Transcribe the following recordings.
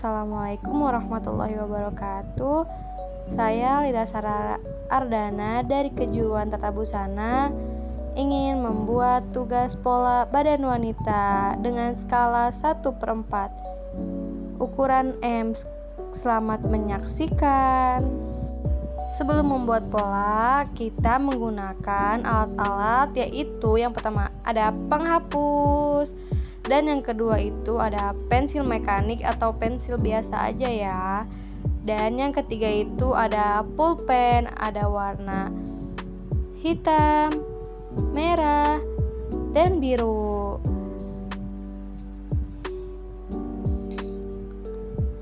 Assalamualaikum warahmatullahi wabarakatuh. Saya Lida Sara Ardana dari Kejuruan Tata Busana ingin membuat tugas pola badan wanita dengan skala 1/4 ukuran M. Selamat menyaksikan. Sebelum membuat pola, kita menggunakan alat-alat, yaitu yang pertama ada penghapus, dan yang kedua itu ada pensil mekanik atau pensil biasa aja ya. Dan yang ketiga itu ada pulpen, ada warna hitam, merah, dan biru.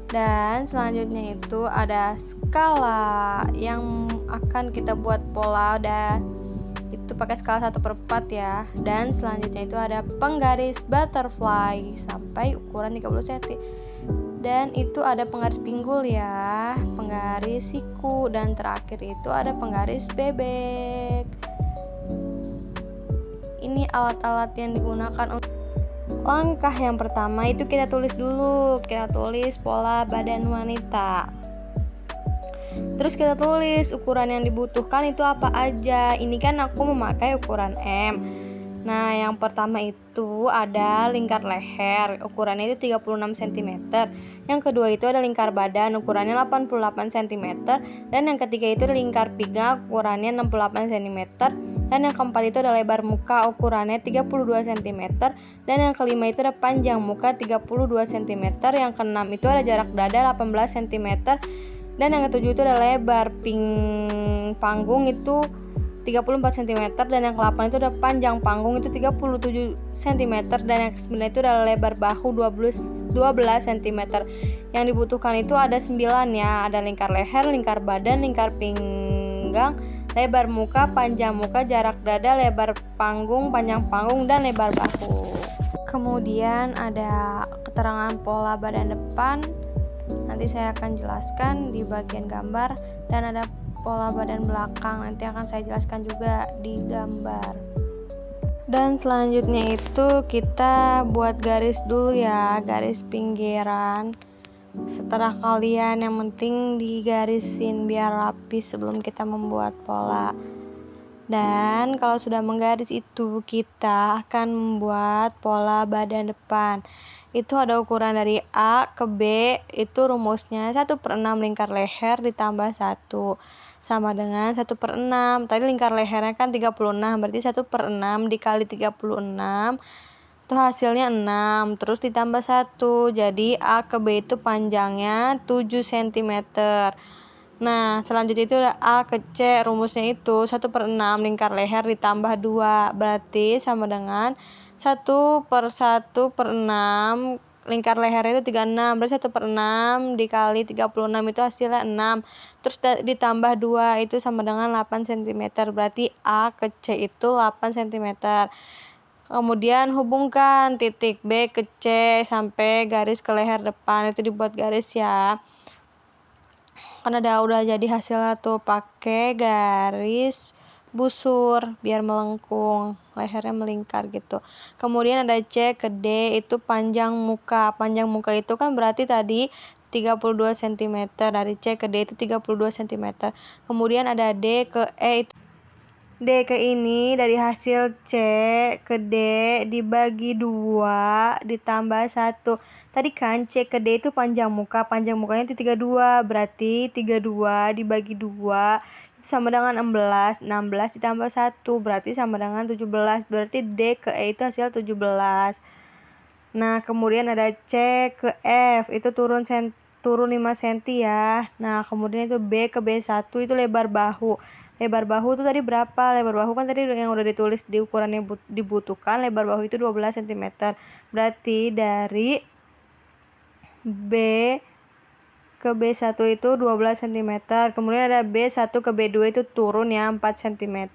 Dan selanjutnya itu ada skala yang akan kita buat pola, dan itu pakai skala 1/4 ya. Dan selanjutnya itu ada penggaris butterfly sampai ukuran 30 cm. Dan itu ada penggaris pinggul ya, penggaris siku, dan terakhir itu ada penggaris bebek. Ini alat-alat yang digunakan untuk langkah yang pertama itu kita tulis dulu, kita tulis pola badan wanita. Terus kita tulis ukuran yang dibutuhkan itu apa aja. Ini kan aku memakai ukuran M. Nah, yang pertama itu ada lingkar leher, ukurannya itu 36 cm. Yang kedua itu ada lingkar badan, ukurannya 88 cm. Dan yang ketiga itu ada lingkar pinggang, ukurannya 68 cm. Dan yang keempat itu ada lebar muka, ukurannya 32 cm. Dan yang kelima itu ada panjang muka 32 cm. Yang keenam itu ada jarak dada 18 cm. Dan yang ketujuh itu ada lebar panggung itu 34 cm. Dan yang ke-8 itu ada panjang panggung itu 37 cm. Dan yang ke-9 itu ada lebar bahu 12 cm. Yang dibutuhkan itu ada 9 ya. Ada lingkar leher, lingkar badan, lingkar pinggang, lebar muka, panjang muka, jarak dada, lebar panggung, panjang panggung, dan lebar bahu. Kemudian ada keterangan pola badan depan. Nanti saya akan jelaskan di bagian gambar. Dan ada pola badan belakang, nanti akan saya jelaskan juga di gambar. Dan selanjutnya itu kita buat garis dulu ya, garis pinggiran. Setelah kalian, yang penting digarisin biar rapi sebelum kita membuat pola. Dan kalau sudah menggaris itu, kita akan membuat pola badan depan. Itu ada ukuran dari A ke B, itu rumusnya 1/6 lingkar leher ditambah 1 sama dengan 1/6. Tadi lingkar lehernya kan 36, berarti 1/6 dikali 36 itu hasilnya 6, terus ditambah 1. Jadi A ke B itu panjangnya 7 cm. Nah, selanjutnya itu ada A ke C, rumusnya itu 1/6 lingkar leher ditambah 2, berarti sama dengan 1/1/6. Lingkar lehernya itu 36, berarti 1/6 dikali 36 itu hasilnya 6. Terus ditambah 2 itu sama dengan 8 cm, berarti A ke C itu 8 cm. Kemudian hubungkan titik B ke C sampai garis ke leher depan, itu dibuat garis ya. Kan udah jadi hasilnya tuh, pakai garis busur biar melengkung, lehernya melingkar gitu. Kemudian ada C ke D, itu panjang muka. Panjang muka itu kan berarti tadi 32 cm. Dari C ke D itu 32 cm. Kemudian ada D ke E, itu D ke ini dari hasil C ke D dibagi 2 ditambah 1. Tadi kan C ke D itu panjang muka, panjang mukanya itu 32, berarti 32 dibagi 2 sama dengan 16, 16 ditambah 1 berarti sama dengan 17, berarti D ke E itu hasil 17. Nah, kemudian ada C ke F, itu turun 5 cm ya. Nah, kemudian itu B ke B1, itu lebar bahu. Lebar bahu itu tadi berapa? Lebar bahu kan tadi yang udah ditulis di ukuran yang dibutuhkan, lebar bahu itu 12 cm. Berarti dari B ke B1 itu 12 cm. Kemudian ada B1 ke B2 itu turun ya 4 cm.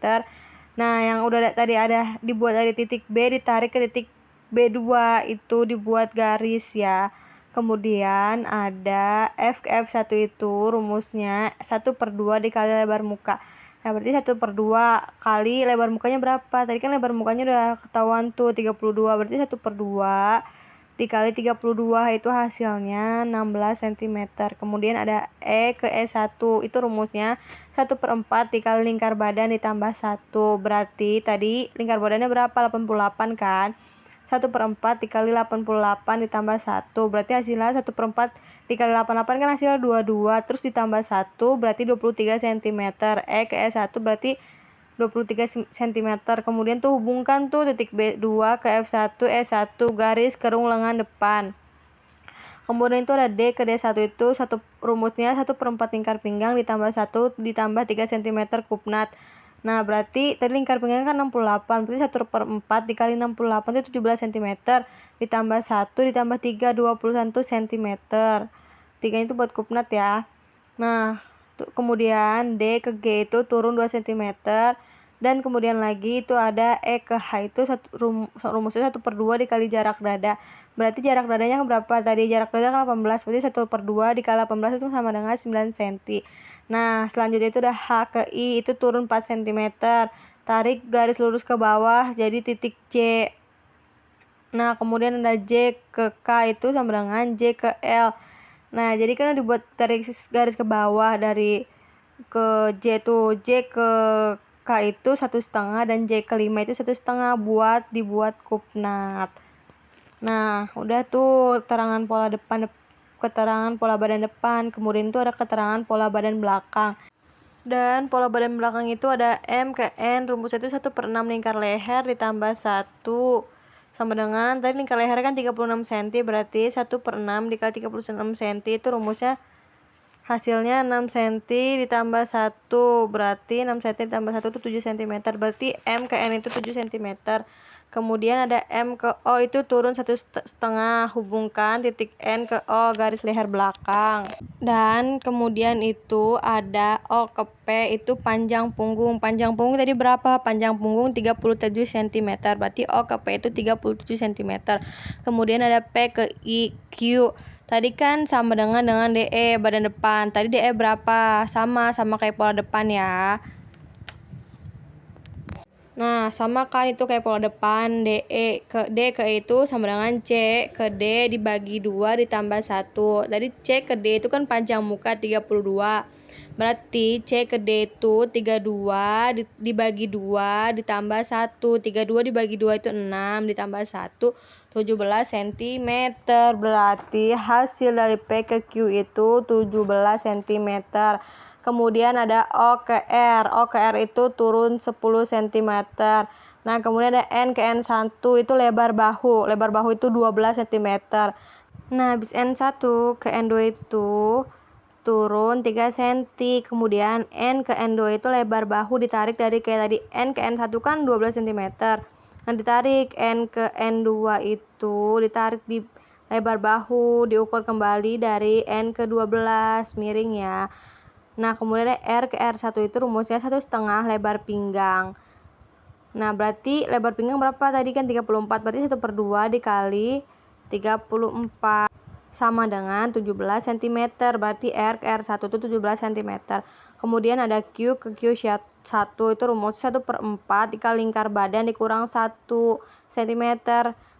Nah, yang udah tadi ada dibuat dari titik B ditarik ke titik B2, itu dibuat garis ya. Kemudian ada F ke F1 itu rumusnya 1/2 dikali lebar muka. Nah, berarti 1/2 kali lebar mukanya berapa? Tadi kan lebar mukanya udah ketahuan tuh 32, berarti 1/2 dikali 32 itu hasilnya 16 cm. Kemudian ada E ke E1, itu rumusnya 1/4 dikali lingkar badan ditambah 1. Berarti tadi lingkar badannya berapa? 88 kan? 1/4 dikali 88 ditambah 1. Berarti hasilnya 1/4 dikali 88 kan hasilnya 22. Terus ditambah 1 berarti 23 cm. E ke E1 berarti 23 cm. Kemudian tuh hubungkan tuh titik B2 ke F1 E1 garis kerung lengan depan. Kemudian itu ada D ke D1 itu rumusnya 1/4 lingkar pinggang ditambah 1 ditambah 3 cm kupnat. Nah, berarti tadi lingkar pinggang kan 68, berarti 1/4 dikali 68 itu 17 cm ditambah 1 ditambah 3 21 cm. 3 itu buat kupnat ya. Nah, kemudian D ke G itu turun 2 cm. Dan kemudian lagi itu ada E ke H itu rumusnya 1/2 dikali jarak dada. Berarti jarak dadanya berapa? Tadi jarak dada kan 18, berarti 1/2 dikali 18 itu sama dengan 9 cm. Nah, selanjutnya itu ada H ke I itu turun 4 cm. Tarik garis lurus ke bawah jadi titik J. Nah, kemudian ada J ke K itu sama dengan J ke L. Nah, jadi kan dibuat tarik garis ke bawah dari ke J tuh. J ke K itu 1,5 dan J ke 5 itu 1,5 buat dibuat kupnat. Nah, udah tuh keterangan pola badan depan. Kemudian itu ada keterangan pola badan belakang. Dan pola badan belakang itu ada M ke N, rumusnya itu 1/6 lingkar leher ditambah 1 sama dengan tadi lingkar leher kan 36 cm, berarti 1/6 dikali 36 cm itu rumusnya hasilnya 6 cm ditambah 1, berarti 6 cm ditambah 1 itu 7 cm, berarti M ke N itu 7 cm. Kemudian ada M ke O itu turun 1,5, hubungkan titik N ke O garis leher belakang. Dan kemudian itu ada O ke P itu panjang punggung. Panjang punggung tadi berapa? Panjang punggung 37 cm, berarti O ke P itu 37 cm. Kemudian ada P ke I Q. Tadi kan sama dengan DE badan depan. Tadi DE berapa? Sama kayak pola depan ya. Nah, sama kan itu kayak pola depan. D ke E itu sama dengan C ke D dibagi 2 ditambah 1. Tadi C ke D itu kan panjang muka 32. Berarti C ke D itu 32 dibagi 2 ditambah 1. 32 dibagi 2 itu 6 ditambah 1 17 cm. Berarti hasil dari P ke Q itu 17 cm. Kemudian ada O ke R. O ke R itu turun 10 cm. Nah, kemudian ada N ke N1 itu lebar bahu. Lebar bahu itu 12 cm. Nah, habis N1 ke N2 itu turun 3 cm. Kemudian N ke N2 itu lebar bahu ditarik dari kayak tadi N ke N1 kan 12 cm. Nah, ditarik N ke N2 itu ditarik di lebar bahu, diukur kembali dari N ke 12 miring ya. Nah, kemudian R ke R1 itu rumusnya 1,5 lebar pinggang. Nah, berarti lebar pinggang berapa? Tadi kan 34, berarti 1/2 dikali 34 sama dengan 17 cm. Berarti R ke R1 itu 17 cm. Kemudian ada Q ke Q1 itu rumusnya 1/4 dikali lingkar badan dikurang 1 cm.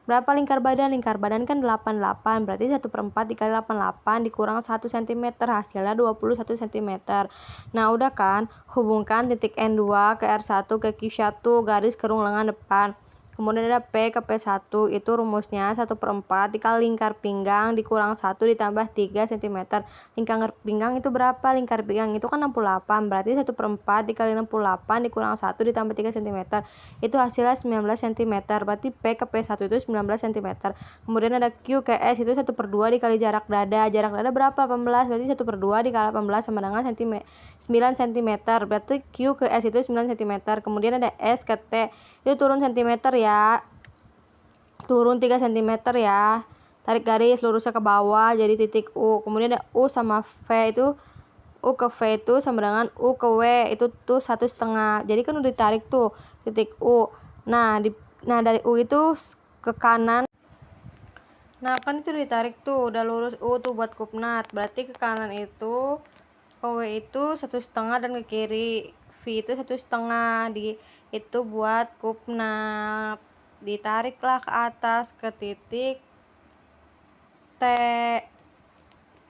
Berapa lingkar badan? Lingkar badan kan 88, berarti 1/4 dikali 88 dikurang 1 cm, hasilnya 21 cm. Nah, udah kan? Hubungkan titik N2 ke R1 ke Q1 garis kerung lengan depan. Kemudian ada P ke P1 itu rumusnya 1/4 dikali lingkar pinggang dikurang 1 ditambah 3 cm. Lingkar pinggang itu berapa? Lingkar pinggang itu kan 68, berarti 1/4 dikali 68 dikurang 1 ditambah 3 cm. Itu hasilnya 19 cm, berarti P ke P1 itu 19 cm. Kemudian ada Q ke S itu 1/2 dikali jarak dada. Jarak dada berapa? 18, berarti 1/2 dikali 18 sama dengan 9 cm. Berarti Q ke S itu 9 cm. Kemudian ada S ke T itu turun cm ya, turun 3 cm ya. Tarik garis lurusnya ke bawah jadi titik U. Kemudian ada U sama V itu U ke V itu sama dengan U ke W itu tuh 1,5. Jadi kan udah ditarik tuh titik U. Nah, dari U itu ke kanan. Nah, kan itu ditarik tuh udah lurus U tuh buat kupnat. Berarti ke kanan itu ke W itu 1,5 dan ke kiri V itu 1,5 itu buat kupnat. Ditariklah ke atas ke titik T.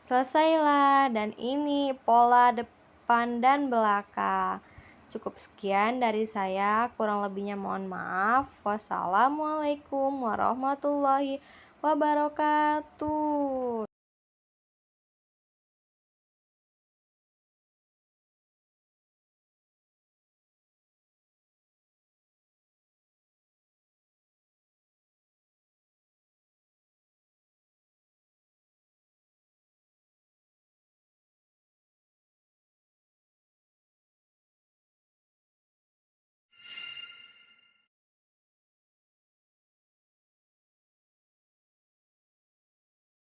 Selesailah, dan ini pola depan dan belakang. Cukup sekian dari saya, kurang lebihnya mohon maaf. Wassalamualaikum warahmatullahi wabarakatuh.